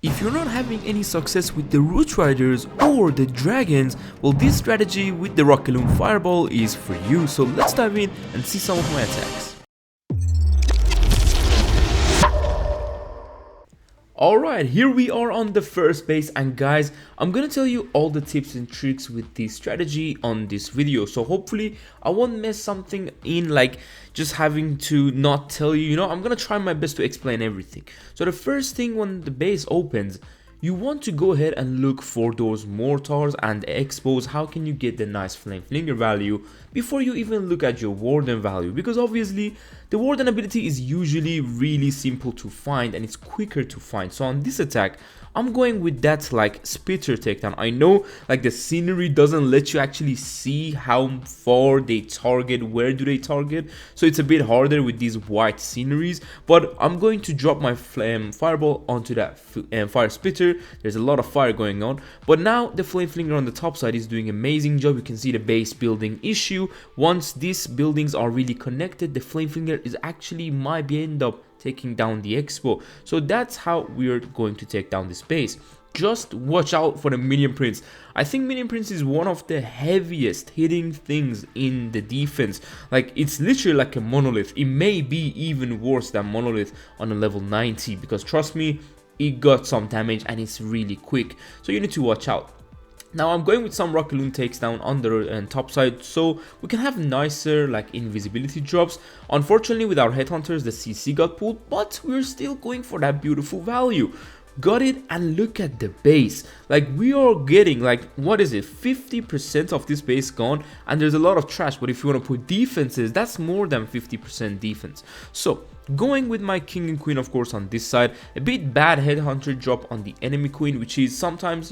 If you're not having any success with the Root Riders or the Dragons, well, this strategy with the Rocket Loon Fireball is for you. So let's dive in and see some of my attacks. Alright, here we are on the first base, and guys, I'm gonna tell you all the tips and tricks with this strategy on this video. So hopefully I won't mess something in, like just having to not tell you, I'm gonna try my best to explain everything. So the first thing, when the base opens, you want to go ahead and look for those mortars and expose how can you get the nice flame flinger value before you even look at your warden value, because obviously the warden ability is usually really simple to find and it's quicker to find. So on this attack, I'm going with that like spitter takedown. I know like the scenery doesn't let you actually see how far they target, where do they target, so it's a bit harder with these white sceneries, but I'm going to drop my fireball onto that fire spitter. There's a lot of fire going on, but now the flame flinger on the top side is doing an amazing job. You can see the base building issue. Once these buildings are really connected, the flame flinger is actually might end up taking down the expo. So that's how we're going to take down this base. Just watch out for the minion prince. I think minion prince is one of the heaviest hitting things in the defense. Like, it's literally like a monolith. It may be even worse than monolith on a level 90, because trust me, it got some damage and it's really quick, so you need to watch out. Now I'm going with some Rocket Loon takes down on the top side, so we can have nicer like invisibility drops. Unfortunately with our headhunters the CC got pulled, but we're still going for that beautiful value. Got it, and look at the base. Like, we are getting like, what is it, 50% of this base gone, and there's a lot of trash. But if you want to put defenses, that's more than 50% defense. So going with my king and queen, of course, on this side. A bit bad headhunter drop on the enemy queen, which is sometimes,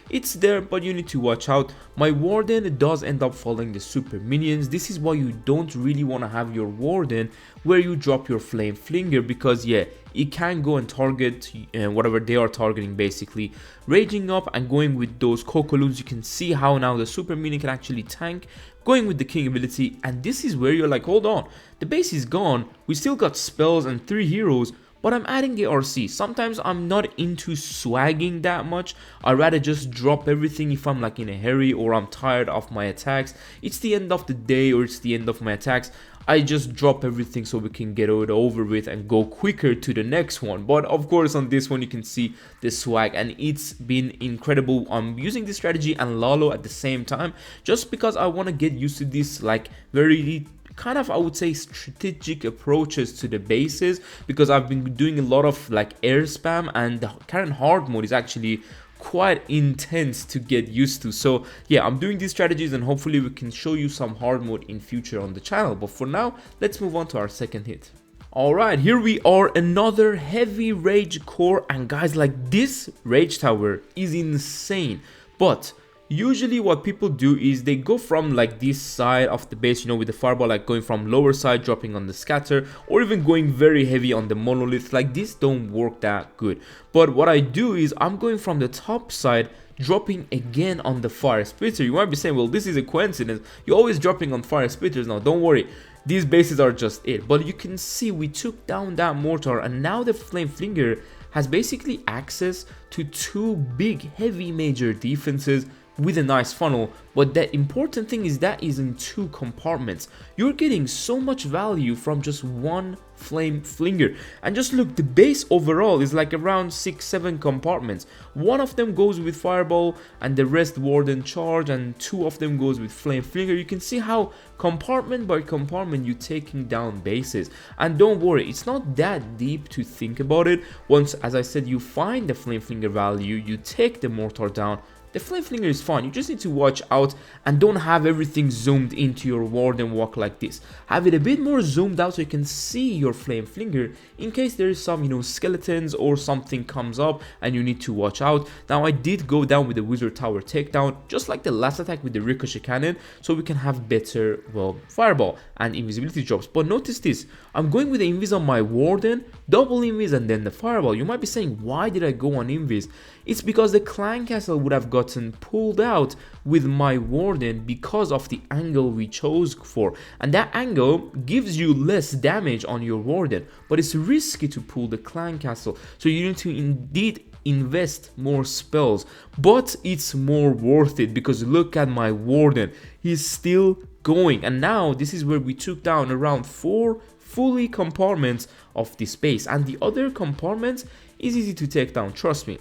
it's there, but you need to watch out. My warden does end up following the super minions. This is why you don't really want to have your warden where you drop your flame flinger, because yeah, it can go and target whatever they are targeting, basically. Raging up and going with those Coco Loons, you can see how now the super minion can actually tank. Going with the king ability, and this is where you're like, hold on, the base is gone, we still got spells and 3 heroes, but I'm adding the RC. Sometimes I'm not into swagging that much. I'd rather just drop everything if I'm like in a hurry or I'm tired of my attacks. It's the end of the day or it's the end of my attacks. I just drop everything so we can get it over with and go quicker to the next one. But of course on this one you can see the swag, and it's been incredible. I'm using this strategy and Lalo at the same time just because I want to get used to this like very kind of, I would say, strategic approaches to the bases, because I've been doing a lot of like air spam, and the current hard mode is actually quite intense to get used to. So yeah, I'm doing these strategies and hopefully we can show you some hard mode in future on the channel. But for now, let's move on to our second hit. Alright, here we are, another heavy rage core, and guys, like, this rage tower is insane. But usually what people do is they go from like this side of the base, with the fireball, like going from lower side, dropping on the scatter, or even going very heavy on the monolith. Like, this don't work that good. But what I do is I'm going from the top side, dropping again on the fire splitter. You might be saying, well, this is a coincidence, you're always dropping on fire splitters. Now don't worry, these bases are just it. But you can see we took down that mortar, and now the flame flinger has basically access to 2 big heavy major defenses with a nice funnel. But the important thing is that is in 2 compartments. You're getting so much value from just one flame flinger. And just look, the base overall is like around 6-7 compartments. 1 of them goes with fireball and the rest warden charge, and 2 of them goes with flame flinger. You can see how compartment by compartment you're taking down bases. And don't worry, it's not that deep to think about it. Once, as I said, you find the flame flinger value, you take the mortar down, the flame flinger is fine. You just need to watch out and don't have everything zoomed into your warden walk like this. Have it a bit more zoomed out so you can see your flame flinger in case there is some skeletons or something comes up and you need to watch out. Now I did go down with the wizard tower takedown, just like the last attack with the ricochet cannon, so we can have better, well, fireball and invisibility drops. But notice this, I'm going with the invis on my warden, double invis, and then the fireball. You might be saying, why did I go on invis? It's because the clan castle would have gotten pulled out with my warden because of the angle we chose for, and that angle gives you less damage on your warden, but it's risky to pull the clan castle, so you need to indeed invest more spells, but it's more worth it because look at my warden, he's still going. And now this is where we took down around 4 fully compartments of this base, and the other compartments is easy to take down, trust me.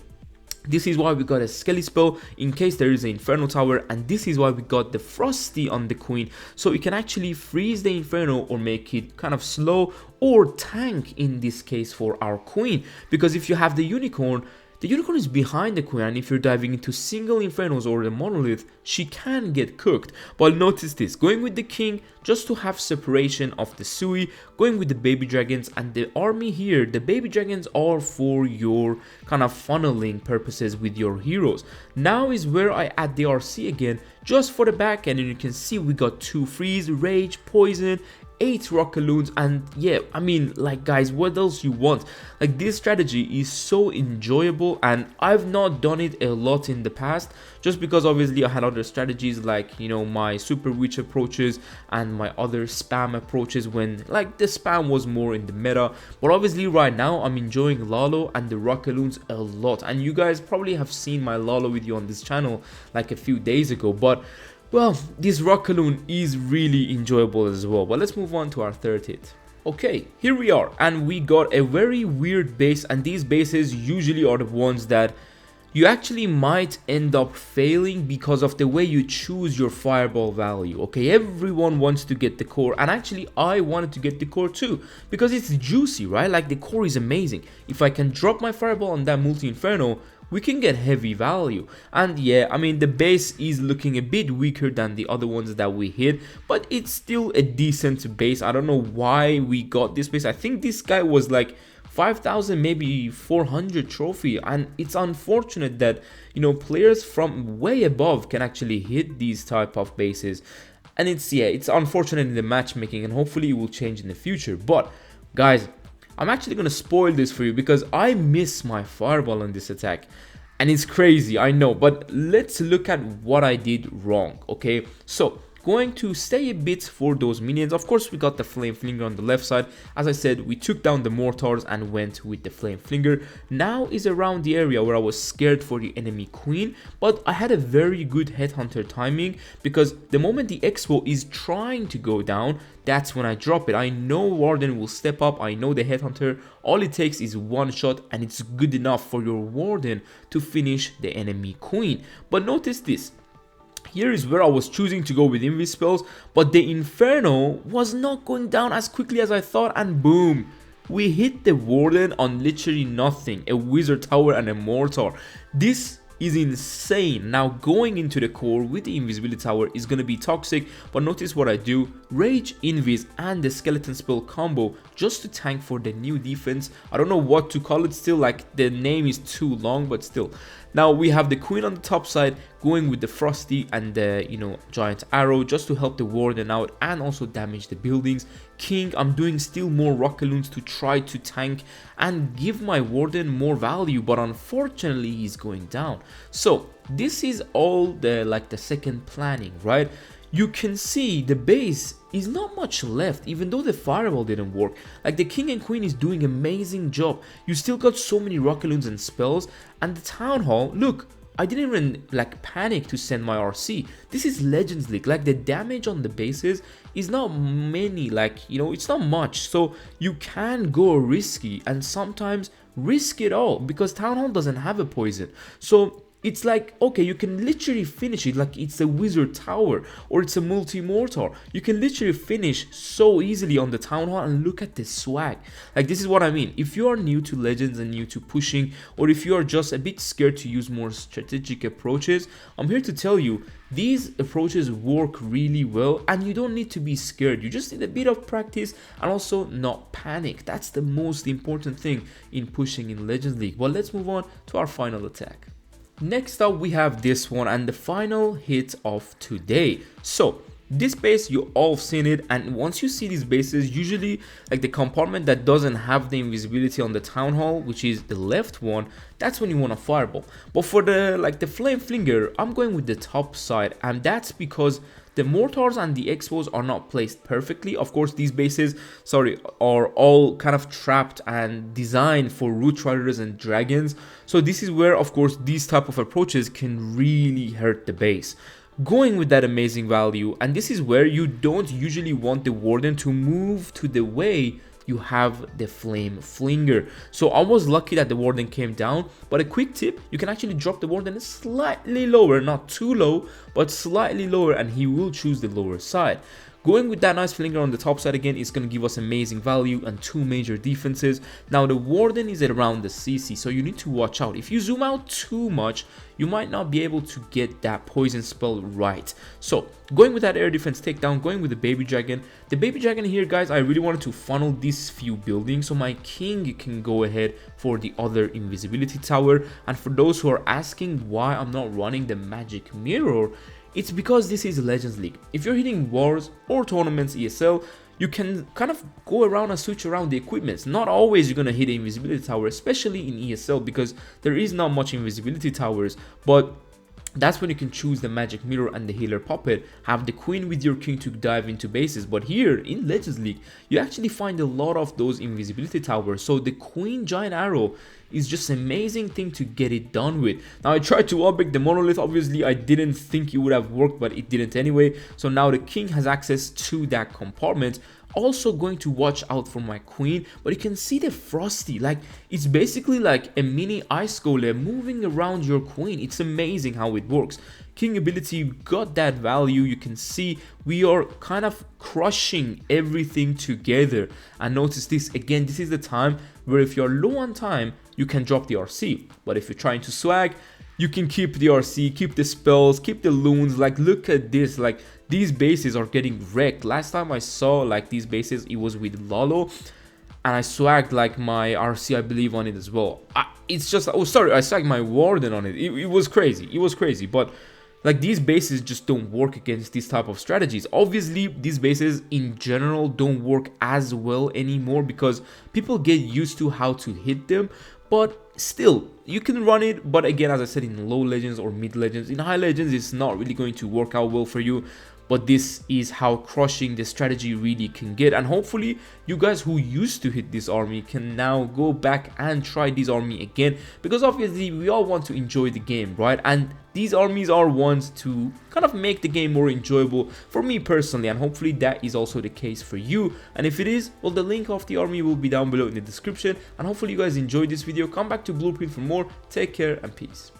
This is why we got a Skelly spell in case there is an Inferno tower, and this is why we got the Frosty on the Queen, so you can actually freeze the Inferno or make it kind of slow or tank in this case for our Queen, because if you have the Unicorn is behind the Queen, and if you're diving into single Infernos or the Monolith, she can get cooked. But notice this, going with the King just to have separation of the Sui, going with the Baby Dragons and the army here. The Baby Dragons are for your kind of funneling purposes with your heroes. Now is where I add the RC again, just for the back end, and you can see we got 2 freeze, rage, poison, 8 Rocket Loons, and yeah, I mean, like guys, what else you want? Like, this strategy is so enjoyable, and I've not done it a lot in the past just because obviously I had other strategies like, you know, my super witch approaches and my other spam approaches when like the spam was more in the meta. But obviously right now I'm enjoying Lalo and the Rocket Loons a lot, and you guys probably have seen my Lalo video on this channel like a few days ago. But well, this Rocket Loon is really enjoyable as well. But let's move on to our third hit. Okay, here we are, and we got a very weird base, and these bases usually are the ones that you actually might end up failing because of the way you choose your fireball value. Okay, everyone wants to get the core, and actually I wanted to get the core too because it's juicy, right? Like, the core is amazing. If I can drop my fireball on that multi-inferno, we can get heavy value. And yeah, I mean, the base is looking a bit weaker than the other ones that we hit, but it's still a decent base. I don't know why we got this base. I think this guy was like 5,000, maybe 400 trophy, and it's unfortunate that, you know, players from way above can actually hit these type of bases. And it's unfortunate in the matchmaking, and hopefully it will change in the future. But guys, I'm actually going to spoil this for you because I miss my fireball on this attack. And it's crazy, I know, but let's look at what I did wrong, okay? So, going to stay a bit for those minions. Of course, we got the Flame Flinger on the left side. As I said, we took down the mortars and went with the Flame Flinger. Now is around the area where I was scared for the enemy Queen, but I had a very good Headhunter timing because the moment the Expo is trying to go down, that's when I drop it. I know Warden will step up, I know the Headhunter, all it takes is one shot and it's good enough for your Warden to finish the enemy Queen. But notice this. Here is where I was choosing to go with Invis spells, but the Inferno was not going down as quickly as I thought, and boom, we hit the Warden on literally nothing, a Wizard Tower and a Mortar. This is insane. Now going into the core with the Invisibility Tower is going to be toxic, but notice what I do, Rage, Invis and the Skeleton spell combo just to tank for the new defense. I don't know what to call it still, like the name is too long, but still. Now we have the Queen on the top side going with the Frosty and the, you know, Giant Arrow just to help the Warden out and also damage the buildings. King, I'm doing still more Rocket Loons to try to tank and give my Warden more value, but unfortunately he's going down. So this is all the second planning, right? You can see the base is not much left, even though the fireball didn't work. Like, the King and Queen is doing amazing job. You still got so many Rocket Loons and spells, and the Town Hall, look, I didn't even like panic to send my RC. This is Legends League. Like, the damage on the bases is not many, like, you know, it's not much. So you can go risky and sometimes risk it all because Town Hall doesn't have a poison. So it's like, okay, you can literally finish it like it's a Wizard Tower or it's a multi-mortar. You can literally finish so easily on the Town Hall, and look at this swag. Like, this is what I mean. If you are new to Legends and new to pushing, or if you are just a bit scared to use more strategic approaches, I'm here to tell you, these approaches work really well and you don't need to be scared. You just need a bit of practice and also not panic. That's the most important thing in pushing in Legends League. Well, let's move on to our final attack. Next up we have this one and the final hit of today. So this base, you all seen it, and once you see these bases, usually like the compartment that doesn't have the invisibility on the Town Hall, which is the left one, that's when you want to fireball. But for the Flame Flinger, I'm going with the top side, and that's because the mortars and the expos are not placed perfectly. Of course, these bases, sorry, are all kind of trapped and designed for root riders and dragons. So this is where, of course, these type of approaches can really hurt the base. Going with that amazing value, and this is where you don't usually want the warden to move to the way you have the flame flinger. So I was lucky that the warden came down, but a quick tip, you can actually drop the warden slightly lower, not too low, but slightly lower, and he will choose the lower side. Going with that nice flinger on the top side again is going to give us amazing value and 2 major defenses. Now the warden is at around the CC, so you need to watch out. If you zoom out too much, you might not be able to get that poison spell right. So going with that air defense takedown, going with the baby dragon. The baby dragon here, guys, I really wanted to funnel these few buildings so my king can go ahead for the other invisibility tower. And for those who are asking why I'm not running the magic mirror, it's because this is Legends League. If you're hitting wars or tournaments ESL, you can kind of go around and switch around the equipments. Not always you're gonna hit an invisibility tower, especially in ESL, because there is not much invisibility towers, but that's when you can choose the magic mirror and the healer puppet, have the queen with your king to dive into bases. But here in Legends League, you actually find a lot of those invisibility towers, so the queen giant arrow is just an amazing thing to get it done with. Now I tried to unbreak the monolith. Obviously I didn't think it would have worked, but it didn't anyway. So now the king has access to that compartment. Also going to watch out for my queen, but you can see the Frosty, like it's basically like a mini ice golem moving around your queen. It's amazing how it works. King ability got that value. You can see we are kind of crushing everything together. And notice this again, this is the time where if you're low on time, you can drop the RC, but if you're trying to swag, you can keep the RC, keep the spells, keep the loons. Like look at this, like these bases are getting wrecked. Last time I saw like these bases, it was with Lalo, and I swagged like my RC, I believe, on it as well. It's just, oh sorry, I swagged my warden on it. It was crazy, it was crazy. But like these bases just don't work against these type of strategies. Obviously these bases in general don't work as well anymore because people get used to how to hit them, but still you can run it. But again, as I said, in low legends or mid legends, in high legends it's not really going to work out well for you. But this is how crushing the strategy really can get, and hopefully you guys who used to hit this army can now go back and try this army again, because obviously we all want to enjoy the game, right? And these armies are ones to kind of make the game more enjoyable for me personally, and hopefully that is also the case for you. And if it is, well, the link of the army will be down below in the description. And hopefully you guys enjoyed this video. Come back to Blueprint for more. Take care and peace.